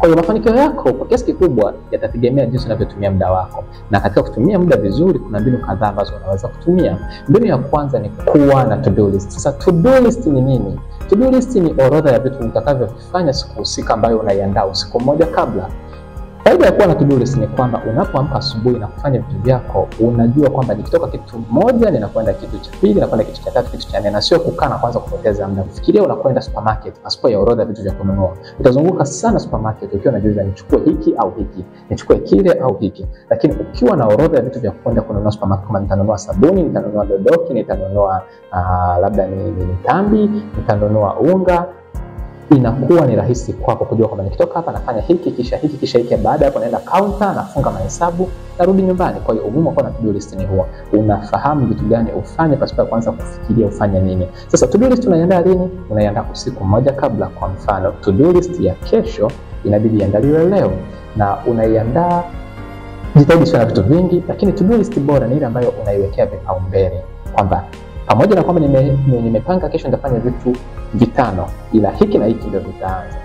Kwa hiyo mafanikio yako kwa kiasi kikubwa yatategemea jinsi unavyotumia muda wako. Na katika kutumia muda vizuri kuna mbinu kadhaa ambazo unaweza kutumia. Mbinu ya kwanza ni kuwa na to-do list. Sasa to-do list ni nini? To-do list ni orodha ya vitu utakavyofanya siku husika ambayo unaiandaa usiku mmoja kabla. Faida ya kuwa na to-do list ni kwamba unapoamka asubuhi na kufanya vitu vyako, unajua kwamba nikitoka kitu moja ninakwenda kitu cha pili, nakwenda kitu cha tatu, kitu cha nne, na sio kukaa na kwanza kupoteza muda. Fikiria unakwenda supermarket, pasipo ya orodha ya vitu vya kununua. Utazunguka sana supermarket ukiwa unajiuliza nichukue hiki au hiki, nichukue kile au hiki. Lakini ukiwa na orodha ya vitu vya kwenda kununua supermarket, kama nitanunua sabuni, nitanunua dodoki, nitanunua labda ni tambi, nitanunua unga, inakuwa ni rahisi kwako kujua kwamba nikitoka hapa nafanya hiki kisha hiki kisha hiki, baada hapo naenda counter, nafunga mahesabu, narudi nyumbani. Kwa hiyo umuhimu wa to-do list ni huo. Unafahamu vitu gani ufanye pasipo kwanza kufikiria ufanye nini. Sasa to-do list unaiandaa lini? Unaiandaa usiku mmoja kabla. Kwa mfano, to-do list ya kesho inabidi iandaliwe leo, na unaiandaa, jitahidi sana vitu vingi, lakini to-do list bora ni ile ambayo unaiwekea vipaumbele, kwamba pamoja na kwamba nimepanga kesho nitafanya vitu vitano, ila hiki na hiki ndio vitaanza.